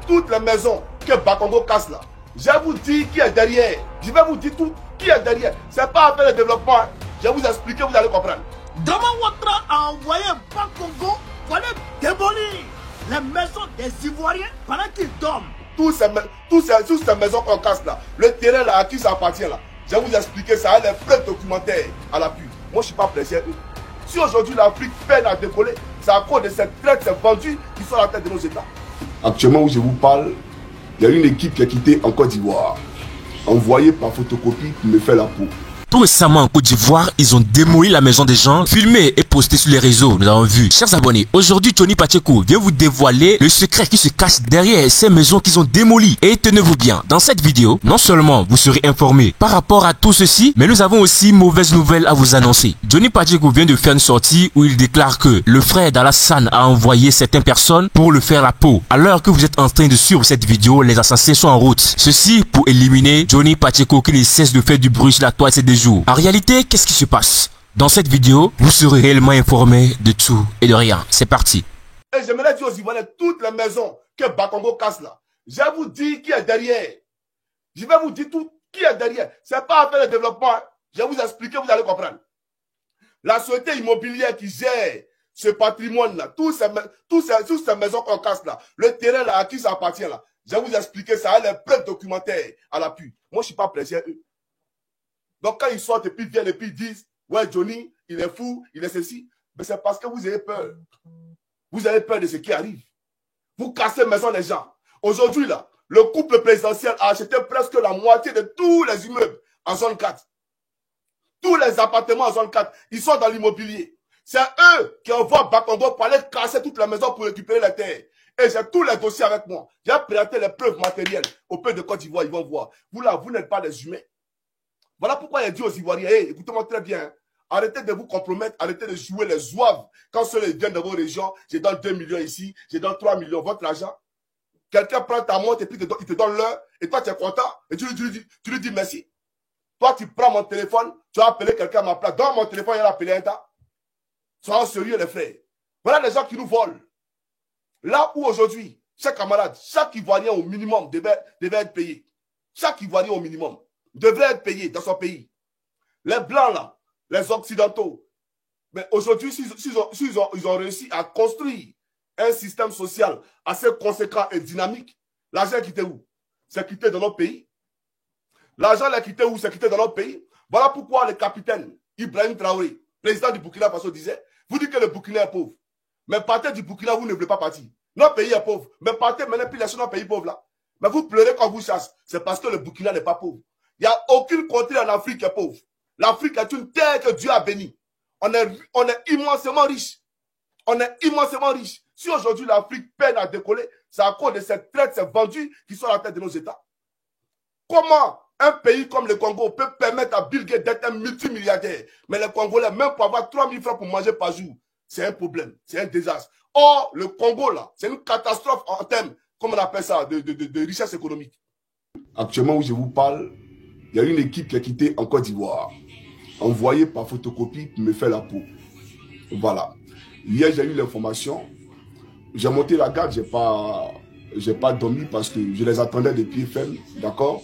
Toutes les maisons que Bakongo casse là, je vous dis qui est derrière. Je vais vous dire tout qui est derrière. C'est pas à faire le développement. Hein. Je vais vous expliquer, vous allez comprendre. Dama Ouattara a envoyé Bakongo pour aller démolir les maisons des Ivoiriens pendant qu'ils dorment. Toutes ces maisons qu'on casse là, le terrain là, à qui ça appartient là, je vais vous expliquer ça, il y a les preuves documentaires à l'appui. Moi je ne suis pas pressé. Si aujourd'hui l'Afrique peine à décoller, c'est à cause de cette traite, ces vendus qui sont à la tête de nos États. Actuellement où je vous parle, il y a une équipe qui a quitté en Côte d'Ivoire, envoyée par photocopie pour me faire la peau. Tout récemment en Côte d'Ivoire, ils ont démoli la maison des gens, filmé et posté sur les réseaux, nous avons vu. Chers abonnés, aujourd'hui Johnny Pacheco vient vous dévoiler le secret qui se cache derrière ces maisons qu'ils ont démolies. Et tenez-vous bien, dans cette vidéo, non seulement vous serez informés par rapport à tout ceci, mais nous avons aussi mauvaise nouvelle à vous annoncer. Johnny Pacheco vient de faire une sortie où il déclare que le frère d'Alassane a envoyé certaines personnes pour le faire la peau. À l'heure que vous êtes en train de suivre cette vidéo, les assassins sont en route. Ceci pour éliminer Johnny Pacheco qui ne cesse de faire du bruit sur la toile ces 2 jours. En réalité, qu'est-ce qui se passe? Dans cette vidéo, vous serez réellement informé de tout et de rien. C'est parti. Et j'aimerais dire aux Ivoiriens, toutes les maisons que Bakongo casse là, je vais vous dire qui est derrière. Je vais vous dire tout qui est derrière. C'est pas à faire le développement. Hein. Je vais vous expliquer, vous allez comprendre. La société immobilière qui gère ce patrimoine-là, toutes ces maisons qu'on casse là, le terrain là, à qui ça appartient là, je vais vous expliquer ça, il y a les preuves documentaires à l'appui. Moi, je ne suis pas pressé. Donc, quand ils sortent et puis viennent et puis ils disent, ouais, Johnny, il est fou, il est ceci, mais c'est parce que vous avez peur. Vous avez peur de ce qui arrive. Vous cassez maison des gens. Aujourd'hui, là, le couple présidentiel a acheté presque la moitié de tous les immeubles en zone 4. Tous les appartements en zone 4, ils sont dans l'immobilier. C'est eux qui envoient Bakongo pour aller casser toutes les maisons pour récupérer les terres. Et j'ai tous les dossiers avec moi. J'ai présenté les preuves matérielles au peuple de Côte d'Ivoire, ils vont voir. Vous là, vous n'êtes pas des humains. Voilà pourquoi il a dit aux Ivoiriens, hey, écoutez-moi très bien, hein. Arrêtez de vous compromettre, arrêtez de jouer les zouaves. Quand ceux viennent de vos régions, je donne 2 millions ici, je donne 3 millions, votre argent. Quelqu'un prend ta montre et puis il te donne l'heure, et toi tu es content, et tu lui dis merci. Toi tu prends mon téléphone, tu as appelé quelqu'un à ma place, dans mon téléphone, il a appelé un tas. Soyons sérieux les frères. Voilà les gens qui nous volent. Là où aujourd'hui, chaque camarade, chaque Ivoirien au minimum devait être payé. Chaque Ivoirien au minimum devrait être payé dans son pays. Les Blancs, là, les Occidentaux, mais aujourd'hui, ils ont réussi à construire un système social assez conséquent et dynamique, l'argent est quitté où? C'est quitté dans notre pays. L'argent est quitté où? C'est quitté dans notre pays. Voilà pourquoi le capitaine Ibrahim Traoré, président du Burkina Faso, disait, vous dites que le Burkina est pauvre, mais partez du Burkina, vous ne voulez pas partir. Notre pays est pauvre, mais partez maintenant, puis laissez notre pays pauvre là. Mais vous pleurez quand vous chassez, c'est parce que le Burkina n'est pas pauvre. Il n'y a aucune contrée en Afrique qui est pauvre. L'Afrique est une terre que Dieu a bénie. On est immensément riche. On est immensément riche. Si aujourd'hui l'Afrique peine à décoller, c'est à cause de cette traite, ces vendus qui sont à la tête de nos États. Comment un pays comme le Congo peut permettre à Bill Gates d'être un multimilliardaire, mais les Congolais, même pour avoir 3 000 francs pour manger par jour, c'est un problème, c'est un désastre. Or, le Congo, là, c'est une catastrophe en termes, comme on appelle ça, de richesse économique. Actuellement où je vous parle, il y a une équipe qui a quitté en Côte d'Ivoire, envoyée par photocopie pour me faire la peau. Voilà. Hier, j'ai eu l'information. J'ai monté la garde, j'ai pas dormi parce que je les attendais de pied ferme, d'accord?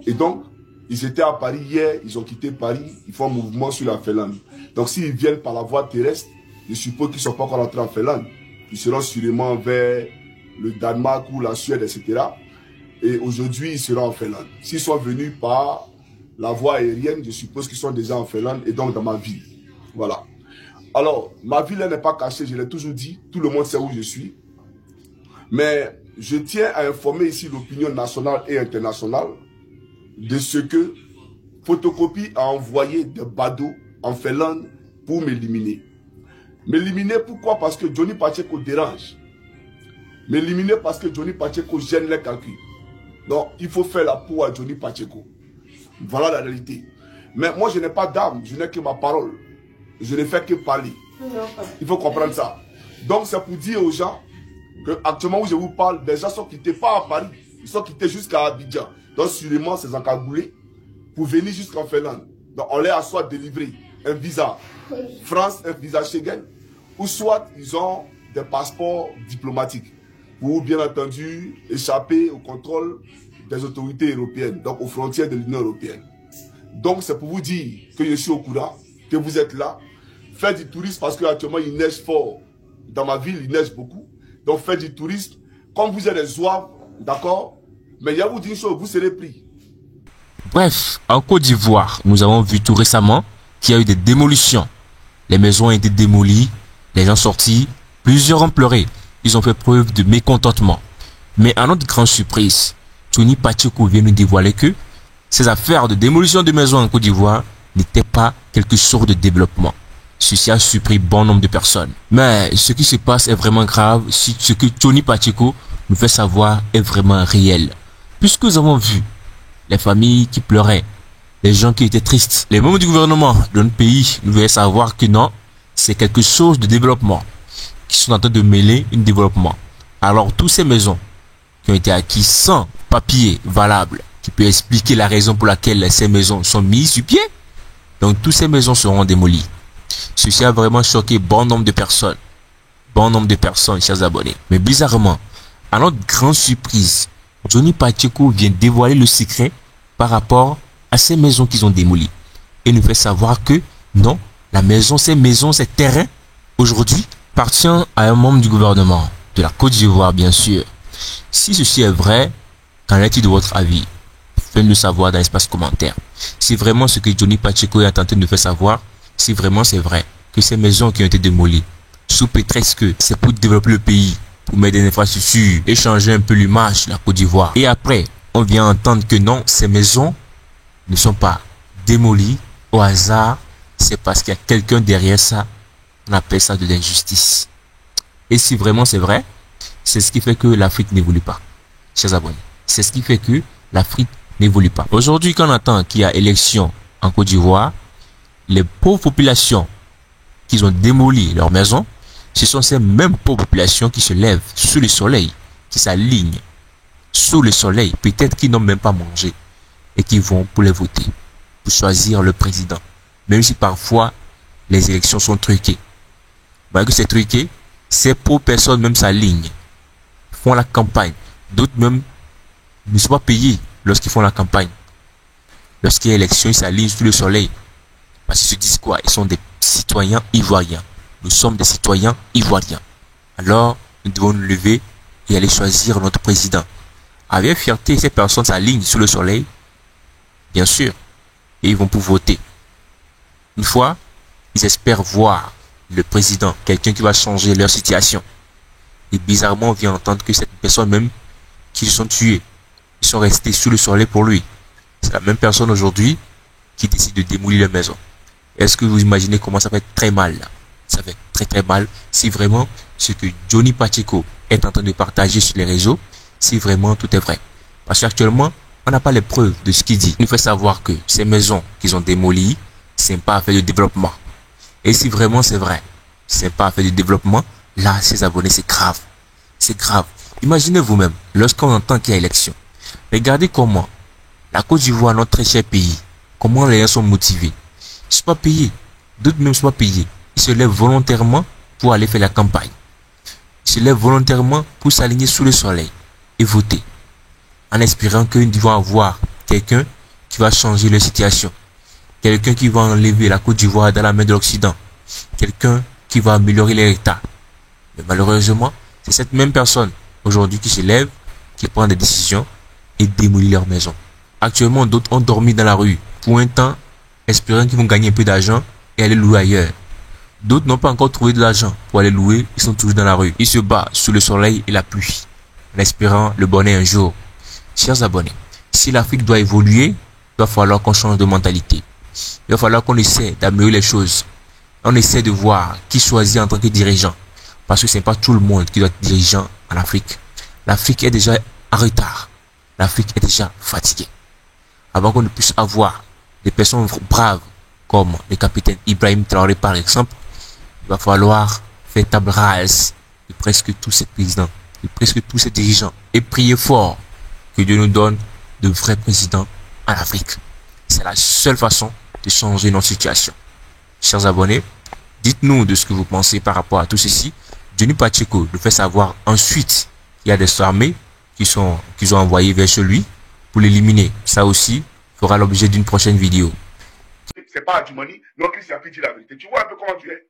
Et donc, ils étaient à Paris hier, ils ont quitté Paris, ils font un mouvement sur la Finlande. Donc, s'ils viennent par la voie terrestre, je suppose qu'ils ne sont pas encore entrés en Finlande. Ils seront sûrement vers le Danemark ou la Suède, etc. Et aujourd'hui, ils seront en Finlande. S'ils sont venus par la voie aérienne, je suppose qu'ils sont déjà en Finlande et donc dans ma ville. Voilà. Alors, ma ville n'est pas cachée, je l'ai toujours dit. Tout le monde sait où je suis. Mais je tiens à informer ici l'opinion nationale et internationale de ce que Photocopie a envoyé des badauds en Finlande pour m'éliminer. M'éliminer pourquoi? Parce que Johnny Pacheco dérange. M'éliminer parce que Johnny Pacheco gêne les calculs. Donc, il faut faire la peau à Johnny Pacheco. Voilà la réalité. Mais moi, je n'ai pas d'âme, je n'ai que ma parole. Je ne fais que parler. Il faut comprendre ça. Donc, c'est pour dire aux gens que actuellement où je vous parle, des gens sont quittés pas à Paris. Ils sont quittés jusqu'à Abidjan. Donc, sûrement, c'est encagoulé pour venir jusqu'en Finlande. Donc, on leur a soit délivré un visa France, un visa Schengen, ou soit ils ont des passeports diplomatiques pour bien entendu échapper au contrôle des autorités européennes, donc aux frontières de l'Union européenne. Donc c'est pour vous dire que je suis au courant, que vous êtes là. Faites du tourisme parce qu'actuellement il neige fort. Dans ma ville, il neige beaucoup. Donc faites du tourisme. Comme vous êtes des zouaves, d'accord? Mais il y a vous dire une chose, vous serez pris. Bref, en Côte d'Ivoire, nous avons vu tout récemment qu'il y a eu des démolitions. Les maisons ont été démolies, les gens sortis, plusieurs ont pleuré. Ils ont fait preuve de mécontentement. Mais à notre grande surprise, Tony Pacheco vient nous dévoiler que ces affaires de démolition de maisons en Côte d'Ivoire n'étaient pas quelque chose de développement. Ceci a surpris bon nombre de personnes. Mais ce qui se passe est vraiment grave si ce que Tony Pacheco nous fait savoir est vraiment réel. Puisque nous avons vu les familles qui pleuraient, les gens qui étaient tristes, les membres du gouvernement de notre pays nous faisaient savoir que non, c'est quelque chose de développement, qui sont en train de mêler un développement. Alors toutes ces maisons qui ont été acquises sans papier valable, qui peut expliquer la raison pour laquelle ces maisons sont mises sur pied, donc toutes ces maisons seront démolies. Ceci a vraiment choqué bon nombre de personnes. Bon nombre de personnes, chers abonnés. Mais bizarrement, à notre grande surprise, Tony Pacheco vient dévoiler le secret par rapport à ces maisons qu'ils ont démolies. Et nous fait savoir que non, la maison, ces terrains, aujourd'hui, appartient à un membre du gouvernement, de la Côte d'Ivoire bien sûr. Si ceci est vrai, qu'en est-il de votre avis? Faites-nous le savoir dans l'espace commentaire. Si vraiment ce que Tony Pacheco est tenté de nous faire savoir, si vraiment c'est vrai que ces maisons qui ont été démolies, sous prétexte que c'est pour développer le pays, pour mettre des infrastructures et changer un peu l'image de la Côte d'Ivoire. Et après, on vient entendre que non, ces maisons ne sont pas démolies au hasard, c'est parce qu'il y a quelqu'un derrière ça. On appelle ça de l'injustice. Et si vraiment c'est vrai, c'est ce qui fait que l'Afrique n'évolue pas, chers abonnés. C'est ce qui fait que l'Afrique n'évolue pas. Aujourd'hui, quand on entend qu'il y a élection en Côte d'Ivoire, les pauvres populations qui ont démoli leurs maisons, ce sont ces mêmes pauvres populations qui se lèvent sous le soleil, qui s'alignent sous le soleil, peut-être qu'ils n'ont même pas mangé, et qui vont pour les voter, pour choisir le président. Même si parfois les élections sont truquées. Malgré que c'est truqué, ces pauvres personnes même s'alignent, font la campagne. D'autres même ne sont pas payés lorsqu'ils font la campagne. Lorsqu'il y a élection, ils s'alignent sous le soleil. Parce qu'ils se disent quoi? Ils sont des citoyens ivoiriens. Nous sommes des citoyens ivoiriens. Alors, nous devons nous lever et aller choisir notre président. Avec fierté, ces personnes s'alignent sous le soleil, bien sûr, et ils vont pour voter. Une fois, ils espèrent voir le président, quelqu'un qui va changer leur situation. Et bizarrement, on vient entendre que cette personne même, qui se sont tués, ils sont restés sous le soleil pour lui. C'est la même personne aujourd'hui qui décide de démolir la maison. Est-ce que vous imaginez comment ça va être très mal là? Ça va être très très mal si vraiment ce que Tony Pacheco est en train de partager sur les réseaux, si vraiment tout est vrai. Parce qu'actuellement, on n'a pas les preuves de ce qu'il dit. Il nous fait savoir que ces maisons qu'ils ont démolies, c'est pas affaire de développement. Et si vraiment c'est vrai, c'est pas affaire de développement, là, ces abonnés, c'est grave. C'est grave. Imaginez vous-même, lorsqu'on entend qu'il y a élection, regardez comment la Côte d'Ivoire, notre très cher pays, comment les gens sont motivés. Ils ne sont pas payés. D'autres même ne sont pas payés. Ils se lèvent volontairement pour aller faire la campagne. Ils se lèvent volontairement pour s'aligner sous le soleil et voter. En espérant qu'ils vont avoir quelqu'un qui va changer leur situation. Quelqu'un qui va enlever la Côte d'Ivoire dans la main de l'Occident. Quelqu'un qui va améliorer les États. Mais malheureusement, c'est cette même personne aujourd'hui qui se lève, qui prend des décisions et démolit leur maison. Actuellement, d'autres ont dormi dans la rue pour un temps, espérant qu'ils vont gagner un peu d'argent et aller louer ailleurs. D'autres n'ont pas encore trouvé de l'argent pour aller louer, ils sont toujours dans la rue. Ils se battent sous le soleil et la pluie, en espérant le bonheur un jour. Chers abonnés, si l'Afrique doit évoluer, il va falloir qu'on change de mentalité. Il va falloir qu'on essaie d'améliorer les choses. On essaie de voir qui choisit en tant que dirigeant. Parce que ce n'est pas tout le monde qui doit être dirigeant en Afrique. L'Afrique est déjà en retard. L'Afrique est déjà fatiguée. Avant qu'on ne puisse avoir des personnes braves comme le capitaine Ibrahim Traoré par exemple, il va falloir faire table rase de presque tous ces présidents, de presque tous ces dirigeants et prier fort que Dieu nous donne de vrais présidents en Afrique. C'est la seule façon de changer notre situation. Chers abonnés, dites-nous de ce que vous pensez par rapport à tout ceci. Tony Pacheco nous fait savoir ensuite il y a des armées qu'ils ont envoyées vers chez lui pour l'éliminer. Ça aussi fera l'objet d'une prochaine vidéo. C'est pas Adjumani, non, Christian qui dit la vérité. Tu vois un peu comment tu es.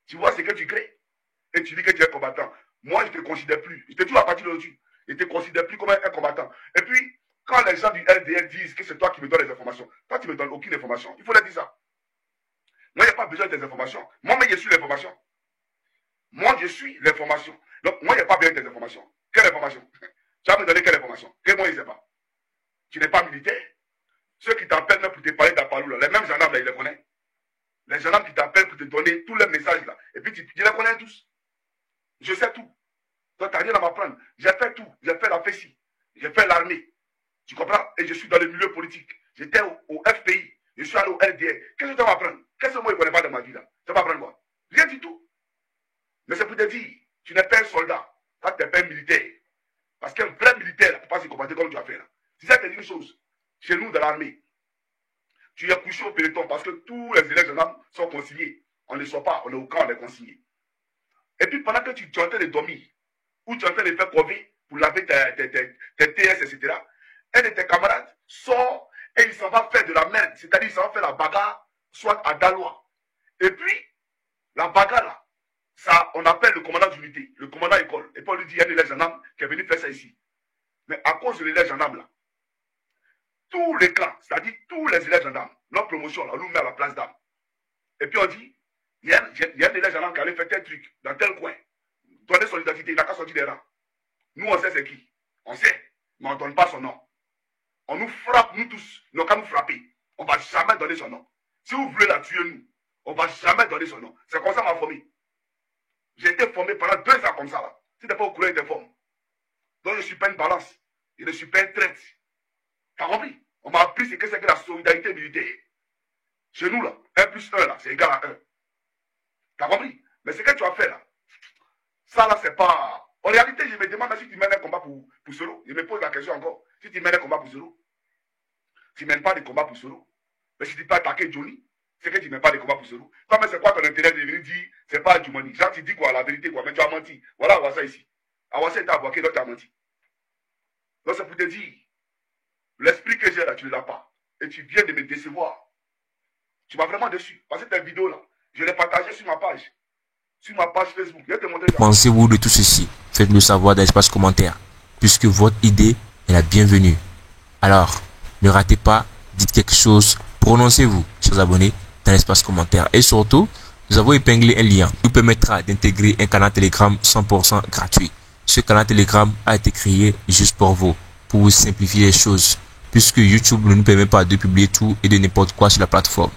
Tu vois ce que tu crées. Et tu dis que tu es combattant. Moi, je ne te considère plus. Je te dis à partir d'aujourd'hui. Je ne te considère plus comme un combattant. Et puis, quand les gens du RDL disent que c'est toi qui me donnes les informations, toi, tu ne me donnes aucune information. Il faut leur dire ça. Moi, il n'y a pas besoin de tes informations. Moi, mais je suis l'information. Moi, je suis l'information. Donc, moi, il n'y a pas besoin de tes informations. Quelle information? Tu vas me donner quelle information? Que moi, je ne sais pas. Tu n'es pas militaire. Ceux qui t'appellent même pour te parler d'Apalou, les mêmes gendarmes, là, ils les connaissent. Les gendarmes qui t'appellent pour te donner tous les messages, là. Et puis, tu les connais tous. Je sais tout. Toi, tu n'as rien à m'apprendre. J'ai fait tout. J'ai fait la FESI. J'ai fait l'armée. Tu comprends? Et je suis dans le milieu politique. J'étais au FPI. Je suis allé au RDR. Qu'est-ce que tu vas m'apprendre? Qu'est-ce que moi, je ne connais pas de ma vie, là? Tu vas m'apprendre quoi? Rien du tout. Mais c'est pour te dire, tu n'es pas un soldat. Toi, tu n'es pas un militaire. Parce qu'un vrai militaire, ne peut pas se combattre comme tu as fait, là. Si ça te dit une chose, chez nous, dans l'armée, tu es couché au peloton parce que tous les élèves gendarmes sont consignés. On ne sort pas, on est au camp, on est consigné. Et puis pendant que tu es en train de dormir, ou tu es en train de faire crever pour laver tes TS, etc., un de tes camarades sort et il s'en va faire de la merde, c'est-à-dire il s'en va faire la bagarre, soit à Dalois. Et puis, la bagarre là, ça, on appelle le commandant d'unité, le commandant école. Et puis on lui dit, il y a un élève gendarme qui est venu faire ça ici. Mais à cause de l'élève gendarme là, tous les clans, c'est-à-dire tous les élèves gendarmes, notre promotion, là, on nous met à la place d'âme. Et puis on dit, il y a un élève gendarme qui allait faire tel truc, dans tel coin. Donner son identité, il n'a qu'à sortir des rangs. Nous, on sait c'est qui. On sait, mais on ne donne pas son nom. On nous frappe, nous tous. Ils n'ont qu'à nous frapper. On ne va jamais donner son nom. Si vous voulez la tuer, nous, on ne va jamais donner son nom. C'est comme ça qu'on m'a formé. J'ai été formé pendant 2 ans comme ça. Là. Si tu n'es pas au courant, il était formé. Donc je ne suis pas une balance. Je ne suis pas une traite. T'as compris? On m'a appris ce que c'est que la solidarité militaire. Chez nous, là, 1 plus 1, là, c'est égal à 1. T'as compris? Mais ce que tu as fait, là, ça, là, c'est pas... En réalité, je me demande si tu mènes un combat pour Solo. Je me pose la question encore. Si tu mènes un combat pour Solo, tu ne mènes pas de combat pour Solo. Mais si tu peux attaquer Johnny, c'est que tu ne mets pas de combat pour Solo. Toi, mais c'est quoi ton intérêt de venir dire, c'est pas Adjumani? Genre, tu dis quoi, la vérité, quoi, mais tu as menti. Voilà, on voit ça ici. Awassa est aboqué, donc tu as menti. Donc, c'est pour te dire, l'esprit que j'ai là, tu ne l'as pas. Et tu viens de me décevoir. Tu m'as vraiment déçu. Parce que ta vidéo là, je l'ai partagée sur ma page. Sur ma page Facebook. Je vais te montrer. Pensez-vous de tout ceci? Faites-le savoir dans l'espace commentaire. Puisque votre idée est la bienvenue. Alors, ne ratez pas, dites quelque chose, prononcez-vous, chers abonnés, dans l'espace commentaire. Et surtout, nous avons épinglé un lien qui vous permettra d'intégrer un canal Telegram 100% gratuit. Ce canal Telegram a été créé juste pour vous simplifier les choses. Puisque YouTube ne nous permet pas de publier tout et de n'importe quoi sur la plateforme.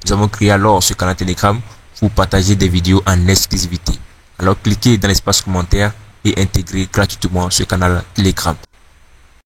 Nous avons créé alors ce canal Telegram pour partager des vidéos en exclusivité. Alors cliquez dans l'espace commentaire et intégrez gratuitement ce canal Telegram.